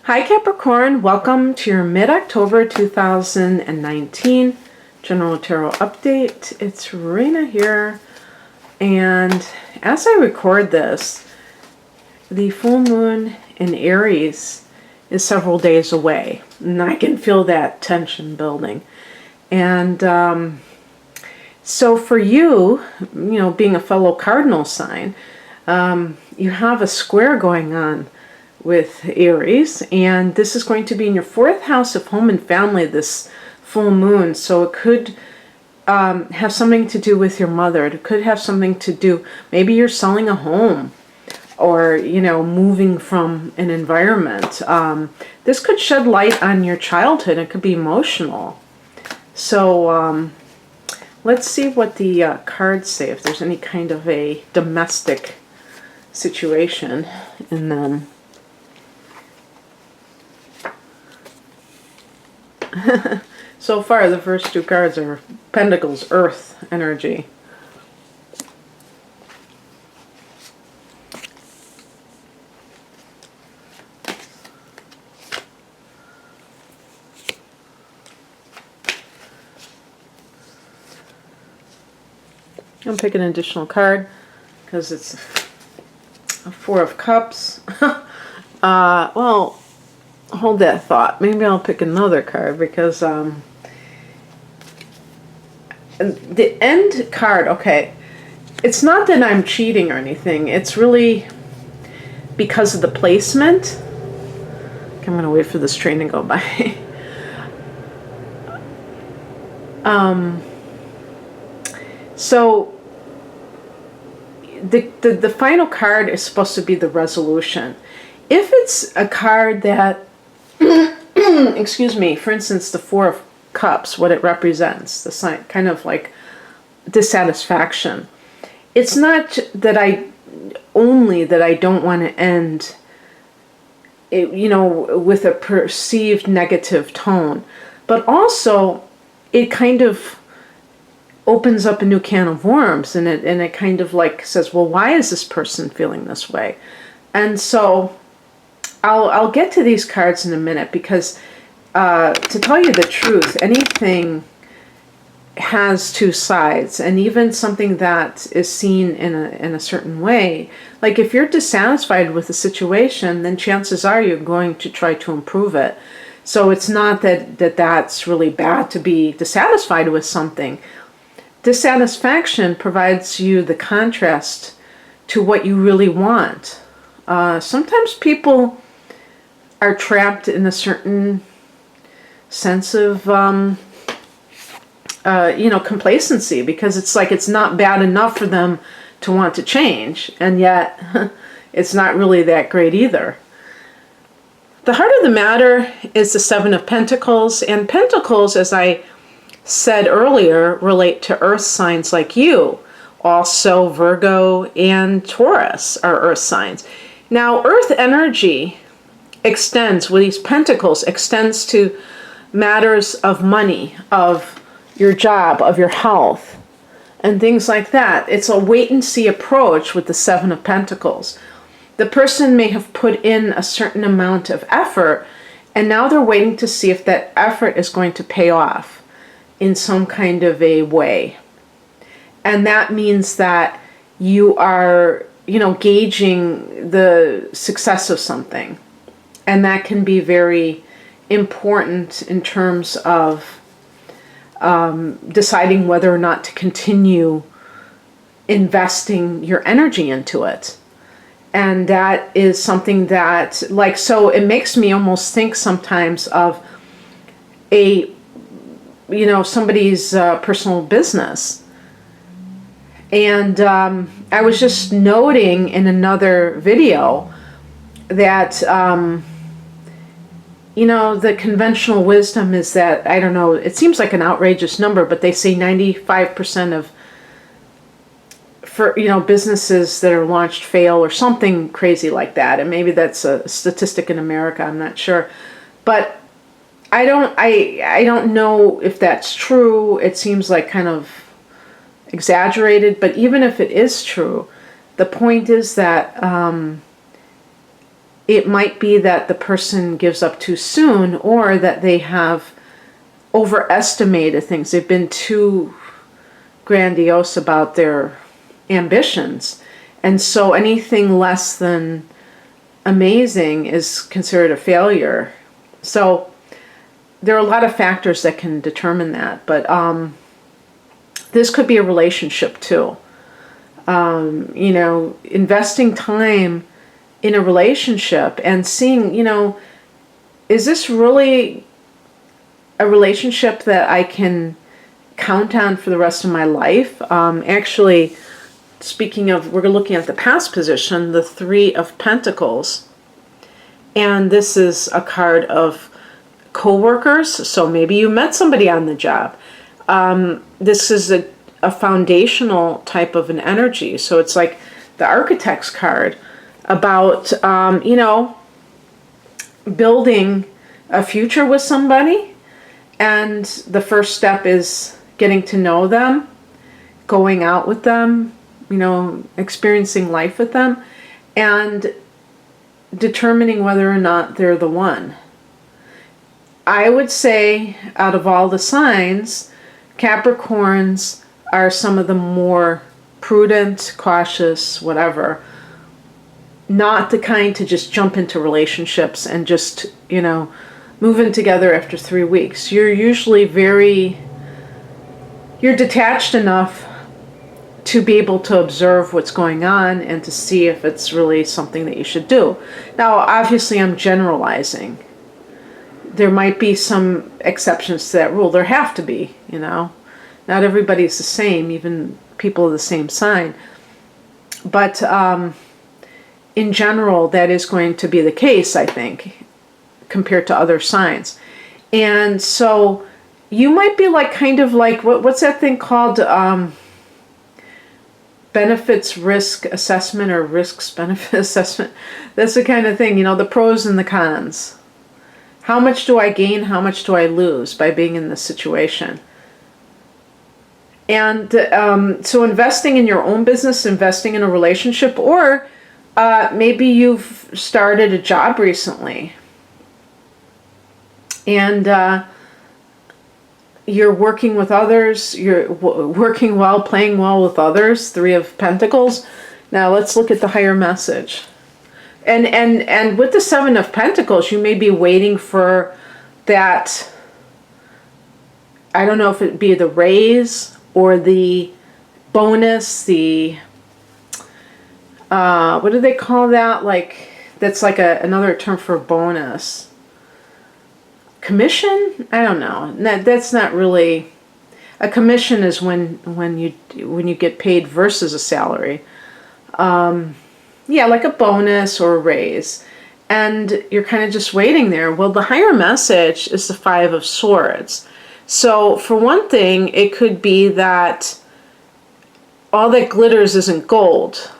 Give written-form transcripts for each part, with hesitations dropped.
Hi Capricorn, welcome to your mid-October 2019 General Tarot Update. It's Rena here, and as I record this, the full moon in Aries is several days away, and I can feel that tension building. And so for you, being a fellow cardinal sign, you have a square going on with Aries, and this is going to be in your fourth house of home and family, this full moon. So it could have something to do with your mother. It could have something to do, maybe you're selling a home or moving from an environment. This could shed light on your childhood. It could be emotional. So let's see what the cards say, if there's any kind of a domestic situation in them. So far, the first two cards are Pentacles, Earth energy. I'm picking an additional card because it's a Four of Cups. Well, hold that thought. Maybe I'll pick another card because the End card, okay, it's not that I'm cheating or anything. It's really because of the placement. Okay, I'm going to wait for this train to go by. So the final card is supposed to be the resolution. If it's a card that excuse me, for instance, the Four of Cups, what it represents, the sign, kind of like dissatisfaction. It's not that I don't want to end it, with a perceived negative tone, but also it kind of opens up a new can of worms, and it kind of like says, well, why is this person feeling this way? And so I'll get to these cards in a minute, because to tell you the truth, anything has two sides, and even something that is seen in a certain way. Like if you're dissatisfied with a situation, then chances are you're going to try to improve it. So it's not that's really bad to be dissatisfied with something. Dissatisfaction provides you the contrast to what you really want. Sometimes people are trapped in a certain sense of complacency, because it's like it's not bad enough for them to want to change, and yet it's not really that great either. The heart of the matter is the Seven of Pentacles, and Pentacles, as I said earlier, relate to earth signs like you. Also Virgo and Taurus are earth signs. Now earth energy extends, with these pentacles, extends to matters of money, of your job, of your health, and things like that. It's a wait and see approach with the Seven of Pentacles. The person may have put in a certain amount of effort, and now they're waiting to see if that effort is going to pay off in some kind of a way. And that means that you are, gauging the success of something. And that can be very important in terms of deciding whether or not to continue investing your energy into it. And that is something that, so it makes me almost think sometimes of somebody's personal business. And I was just noting in another video that the conventional wisdom is that, I don't know, it seems like an outrageous number, but they say 95% of businesses that are launched fail, or something crazy like that. And maybe that's a statistic in America, I'm not sure. But I don't know if that's true. It seems like kind of exaggerated, but even if it is true, the point is that it might be that the person gives up too soon, or that they have overestimated things. They've been too grandiose about their ambitions. And so anything less than amazing is considered a failure. So there are a lot of factors that can determine that. But this could be a relationship too. Investing time in a relationship and seeing, is this really a relationship that I can count on for the rest of my life? Actually, speaking of, we're looking at the past position, the Three of Pentacles. And this is a card of co-workers. So maybe you met somebody on the job. This is a foundational type of an energy. So it's like the Architect's card about, building a future with somebody. And the first step is getting to know them, going out with them, experiencing life with them, and determining whether or not they're the one. I would say out of all the signs, Capricorns are some of the more prudent, cautious, whatever. Not the kind to just jump into relationships and just, move in together after 3 weeks. You're usually you're detached enough to be able to observe what's going on and to see if it's really something that you should do. Now, obviously, I'm generalizing. There might be some exceptions to that rule. There have to be, Not everybody's the same, even people of the same sign. But in general, that is going to be the case, I think, compared to other signs. And so you might be kind of like, what's that thing called? Benefits risk assessment, or risks benefit assessment. That's the kind of thing, the pros and the cons. How much do I gain? How much do I lose by being in this situation? And so investing in your own business, investing in a relationship, or maybe you've started a job recently and you're working with others, you're working well, playing well with others, Three of Pentacles. Now let's look at the higher message. And with the Seven of Pentacles, you may be waiting for that, I don't know if it'd be the raise or the bonus, the, what do they call that? That's like another term for bonus. Commission? I don't know. That's not really, a commission is when you get paid versus a salary. Yeah, like a bonus or a raise. And you're kind of just waiting there. Well, the higher message is the Five of Swords. So for one thing, it could be that all that glitters isn't gold.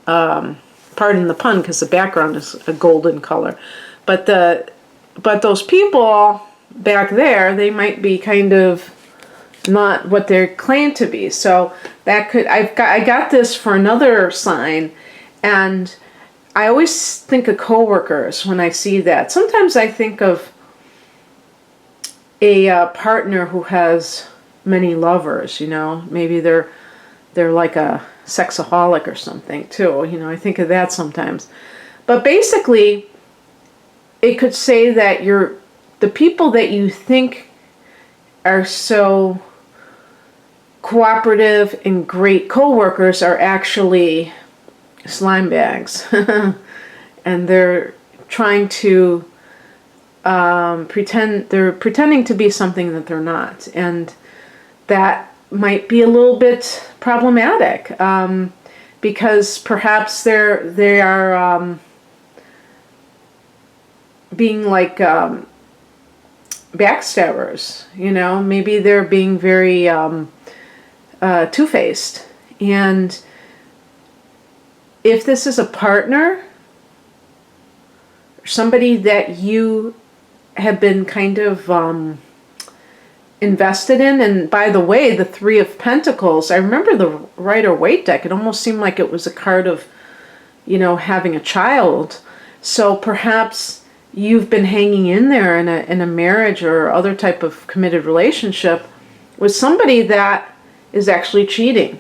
Pardon the pun, because the background is a golden color. But those people back there, they might be kind of not what they're claimed to be. So that could, I got this for another sign, and I always think of coworkers when I see that. Sometimes I think of a partner who has many lovers, maybe they're like a sexaholic or something too. I think of that sometimes. But basically, it could say that the people that you think are so cooperative and great co-workers are actually slime bags. And they're trying to they're pretending to be something that they're not. And that might be a little bit problematic, because perhaps they are being like backstabbers, maybe they're being very two-faced. And if this is a partner, somebody that you have been kind of invested in, and by the way, the Three of Pentacles, I remember the Rider-Waite deck, it almost seemed like it was a card of, having a child. So perhaps you've been hanging in there in a marriage or other type of committed relationship with somebody that is actually cheating.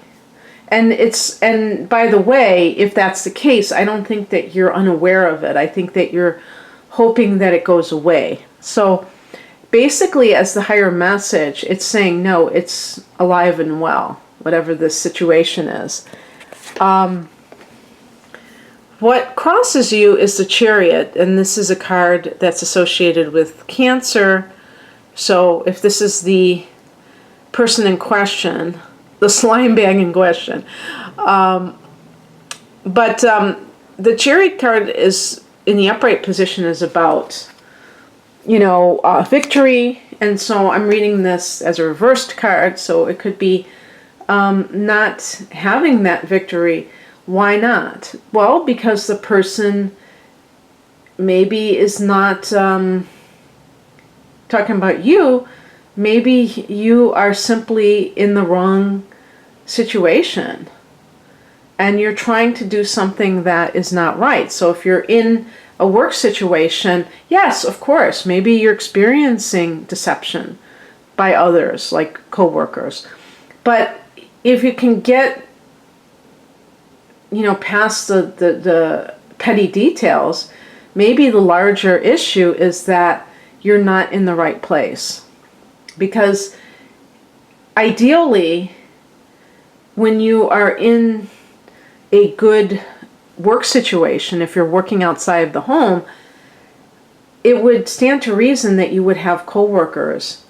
And by the way, if that's the case, I don't think that you're unaware of it. I think that you're hoping that it goes away. So basically, as the higher message, it's saying, no, it's alive and well, whatever this situation is. What crosses you is the Chariot, and this is a card that's associated with Cancer. So if this is the person in question, the slime bag in question. But the Chariot card is in the upright position is about, victory. And so I'm reading this as a reversed card. So it could be not having that victory. Why not? Well, because the person maybe is not talking about you. Maybe you are simply in the wrong situation and you're trying to do something that is not right. So if you're in a work situation, yes, of course, maybe you're experiencing deception by others, like coworkers. But if you can get, past the petty details, maybe the larger issue is that you're not in the right place. Because ideally, when you are in a good work situation, if you're working outside of the home, it would stand to reason that you would have coworkers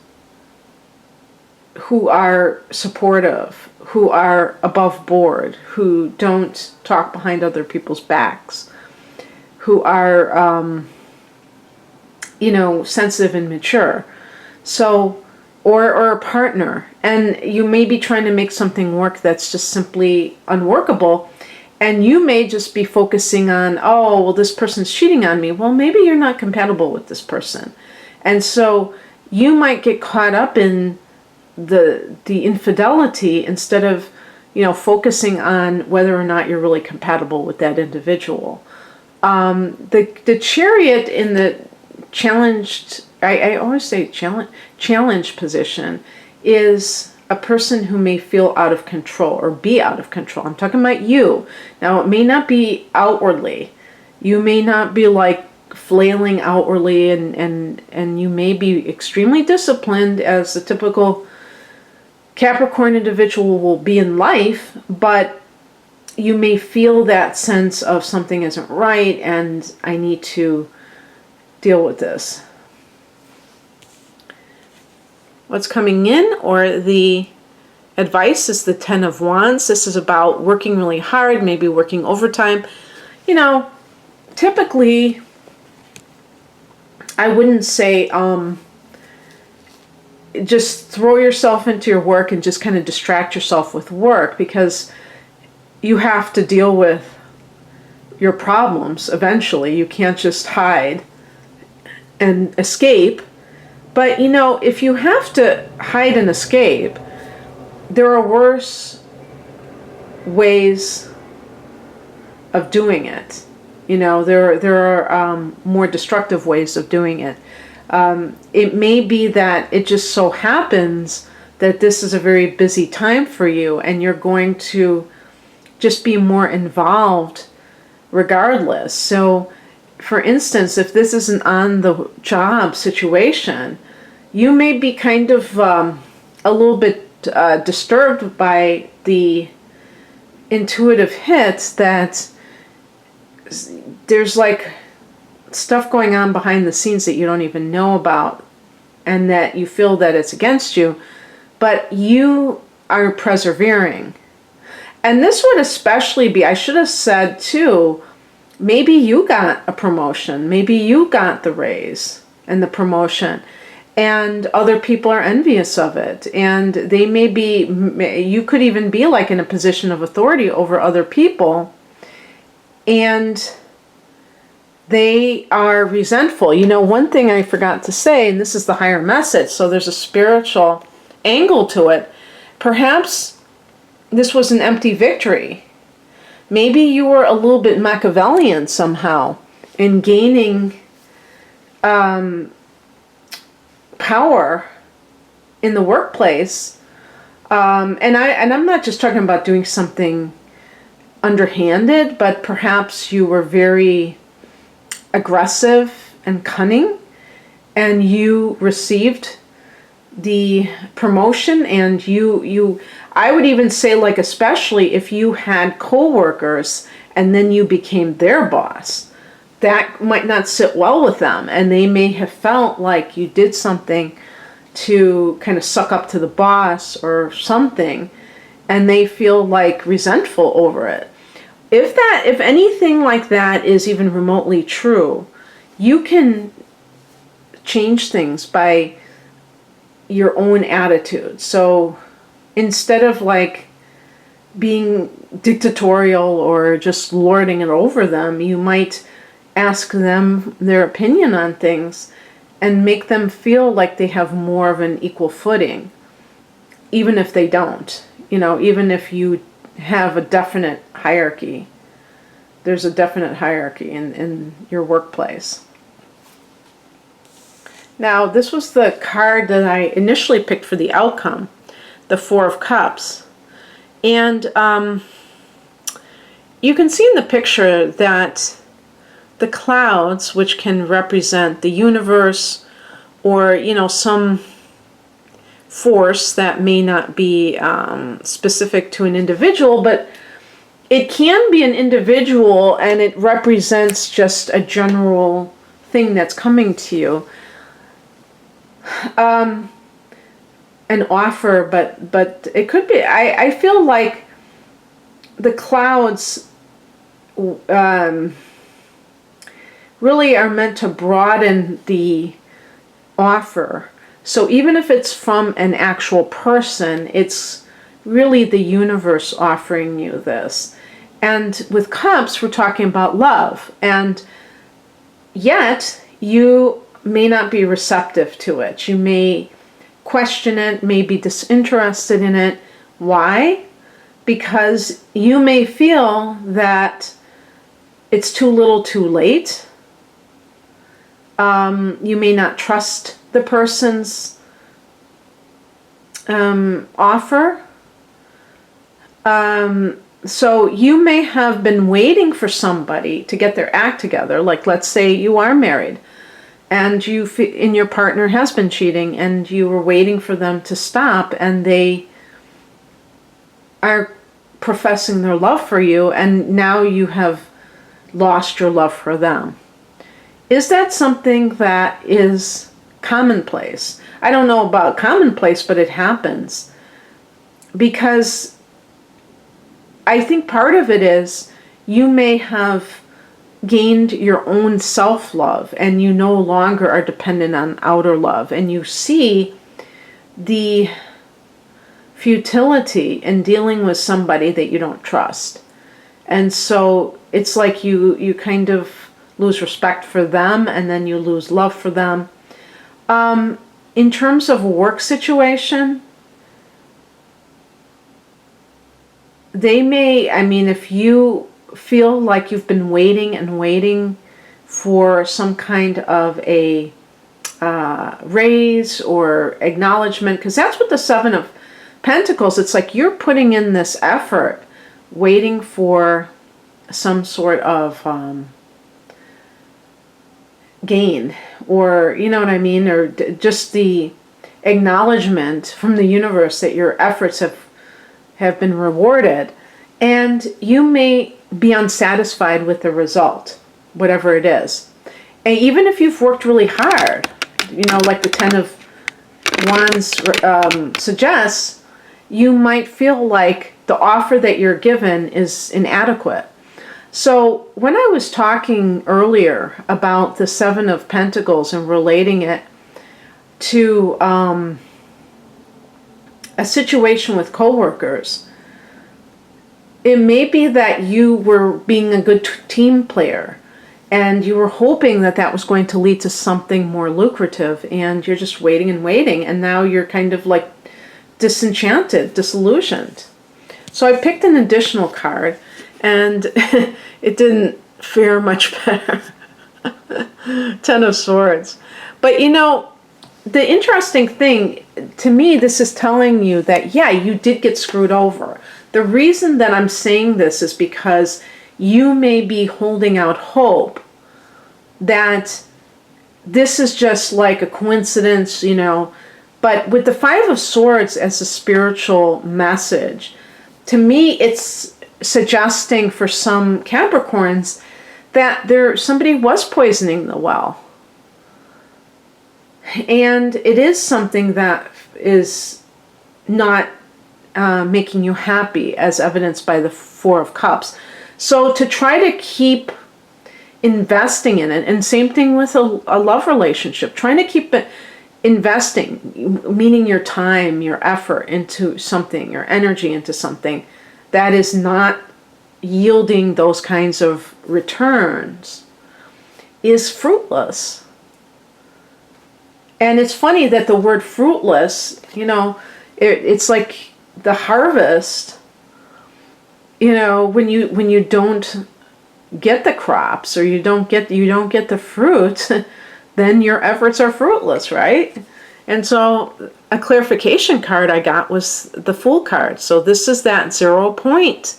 who are supportive, who are above board, who don't talk behind other people's backs, who are, sensitive and mature. So, or a partner, and you may be trying to make something work that's just simply unworkable, and you may just be focusing on, oh, well, this person's cheating on me. Well, maybe you're not compatible with this person. And so you might get caught up in the infidelity instead of, focusing on whether or not you're really compatible with that individual. The Chariot in the challenged, I always say challenge position, is a person who may feel out of control or be out of control. I'm talking about you. Now, it may not be outwardly. You may not be like flailing outwardly, and you may be extremely disciplined as the typical Capricorn individual will be in life, but you may feel that sense of something isn't right and I need to deal with this. What's coming in, or the advice, is the Ten of Wands. This is about working really hard, maybe working overtime. Typically, I wouldn't say just throw yourself into your work and just kind of distract yourself with work, because you have to deal with your problems eventually. You can't just hide and escape. But, if you have to hide and escape, there are worse ways of doing it. There are more destructive ways of doing it. It may be that it just so happens that this is a very busy time for you and you're going to just be more involved regardless. So, for instance, if this is an on-the-job situation, you may be kind of a little bit disturbed by the intuitive hits that there's like stuff going on behind the scenes that you don't even know about, and that you feel that it's against you, but you are persevering. And this would especially be, I should have said too, maybe you got a promotion, maybe you got the raise and the promotion, and other people are envious of it, and they may be, you could even be like in a position of authority over other people, and they are resentful. One thing I forgot to say, and this is the higher message, so there's a spiritual angle to it. Perhaps this was an empty victory. Maybe you were a little bit Machiavellian somehow, and gaining power in the workplace. And I'm not just talking about doing something underhanded, but perhaps you were very aggressive and cunning, and you received the promotion, and you I would even say, like, especially if you had coworkers and then you became their boss, that might not sit well with them, and they may have felt like you did something to kind of suck up to the boss or something, and they feel like resentful over it. If anything like that is even remotely true, you can change things by your own attitude. So instead of like being dictatorial or just lording it over them, you might ask them their opinion on things and make them feel like they have more of an equal footing, even if they don't. Even if you have a definite hierarchy. There's a definite hierarchy in your workplace. Now, this was the card that I initially picked for the outcome, the Four of Cups. And you can see in the picture that the clouds, which can represent the universe or, some force that may not be specific to an individual, but it can be an individual, and it represents just a general thing that's coming to you. An offer, but it could be, I feel like the clouds really are meant to broaden the offer. So even if it's from an actual person, it's really the universe offering you this. And with cups, we're talking about love. And yet, you may not be receptive to it. You may question it, may be disinterested in it. Why? Because you may feel that it's too little too late. You may not trust the person's offer. So you may have been waiting for somebody to get their act together. Like, let's say you are married and and your partner has been cheating, and you were waiting for them to stop, and they are professing their love for you, and now you have lost your love for them. Is that something that is commonplace? I don't know about commonplace, but it happens. Because I think part of it is you may have gained your own self-love, and you no longer are dependent on outer love, and you see the futility in dealing with somebody that you don't trust. And so it's like you kind of lose respect for them, and then you lose love for them. In terms of a work situation, they may, if you feel like you've been waiting and waiting for some kind of a raise or acknowledgement, because that's what the Seven of Pentacles, it's like you're putting in this effort, waiting for some sort of gain, or you know what I mean, or just the acknowledgement from the universe that your efforts have been rewarded, and you may be unsatisfied with the result, whatever it is. And even if you've worked really hard, like the Ten of Wands suggests, you might feel like the offer that you're given is inadequate. So when I was talking earlier about the Seven of Pentacles and relating it to a situation with coworkers, it may be that you were being a good team player, and you were hoping that that was going to lead to something more lucrative, and you're just waiting and waiting, and now you're kind of like disenchanted, disillusioned. So I picked an additional card, and it didn't fare much better. Ten of Swords. But you know, the interesting thing, to me, this is telling you that, yeah, you did get screwed over. The reason that I'm saying this is because you may be holding out hope that this is just like a coincidence, you know. But with the Five of Swords as a spiritual message, to me, it's suggesting for some Capricorns that somebody was poisoning the well. And it is something that is not making you happy, as evidenced by the Four of Cups. So to try to keep investing in it, and same thing with a love relationship, trying to keep it investing, meaning your time, your effort into something, your energy into something that is not yielding those kinds of returns, is fruitless. And it's funny that the word fruitless, you know, it's like the harvest, you know, when you don't get the crops, or you don't get the fruit, then your efforts are fruitless, right? And so a clarification card I got was the Fool card. So this is that 0 point.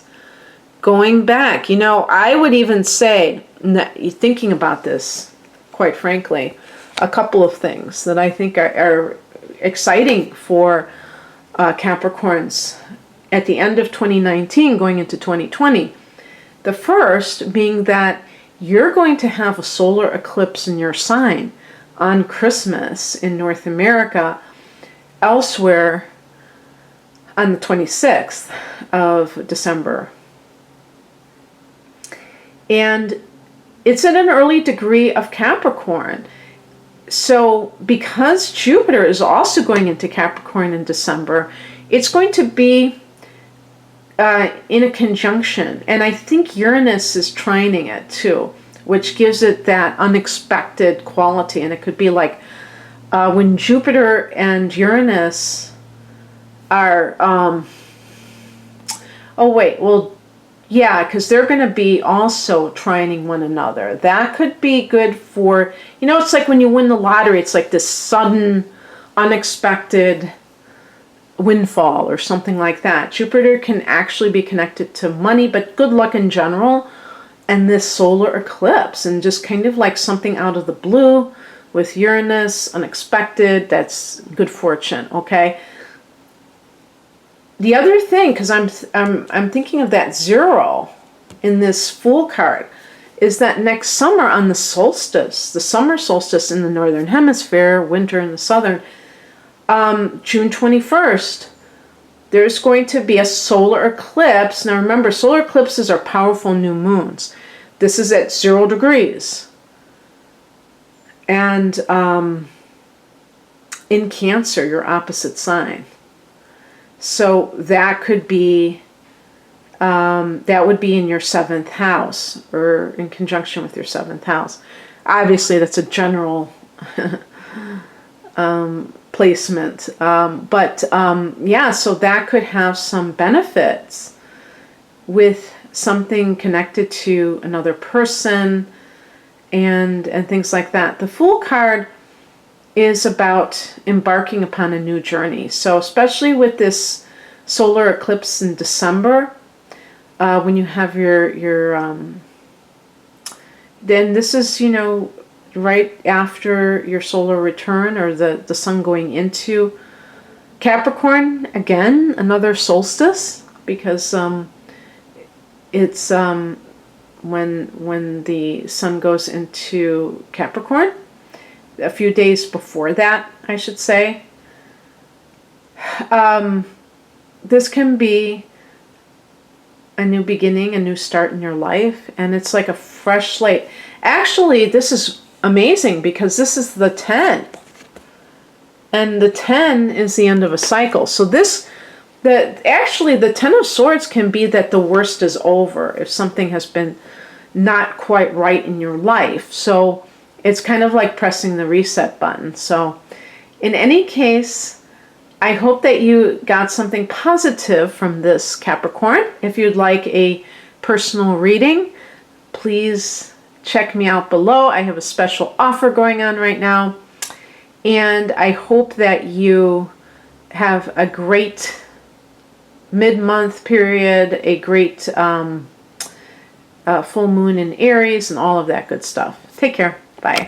Going back, you know, I would even say, thinking about this, quite frankly, a couple of things that I think are exciting for Capricorns at the end of 2019 going into 2020. The first being that you're going to have a solar eclipse in your sign on Christmas in North America, elsewhere on the 26th of December. And it's at an early degree of Capricorn. So because Jupiter is also going into Capricorn in December, it's going to be in a conjunction. And I think Uranus is trining it too, which gives it that unexpected quality. And it could be like when Jupiter and Uranus are, yeah, because they're going to be also trining one another. That could be good for, you know, it's like when you win the lottery, it's like this sudden, unexpected windfall or something like that. Jupiter can actually be connected to money, but good luck in general. And this solar eclipse, and just kind of like something out of the blue with Uranus, unexpected, that's good fortune, okay? The other thing, because I'm thinking of that 0 in this Fool card, is that next summer on the solstice, the summer solstice in the northern hemisphere, winter in the southern, June 21st, there's going to be a solar eclipse. Now remember, solar eclipses are powerful new moons. This is at 0 degrees. And in Cancer, your opposite sign. So that could be, that would be in your 7th house, or in conjunction with your 7th house. Obviously, that's a general placement. Yeah, so that could have some benefits with something connected to another person and things like that. The Fool card is about embarking upon a new journey. So especially with this solar eclipse in December, when you have your then this is, you know, right after your solar return, or the sun going into Capricorn, again, another solstice, because it's when the sun goes into Capricorn, a few days before that, I should say. This can be a new beginning, a new start in your life, and it's like a fresh slate. Actually, this is amazing because this is the 10. And the 10 is the end of a cycle. So actually the 10 of Swords can be that the worst is over if something has been not quite right in your life. So it's kind of like pressing the reset button. So in any case, I hope that you got something positive from this, Capricorn. If you'd like a personal reading, please check me out below. I have a special offer going on right now. And I hope that you have a great mid-month period, a great full moon in Aries, and all of that good stuff. Take care. Bye.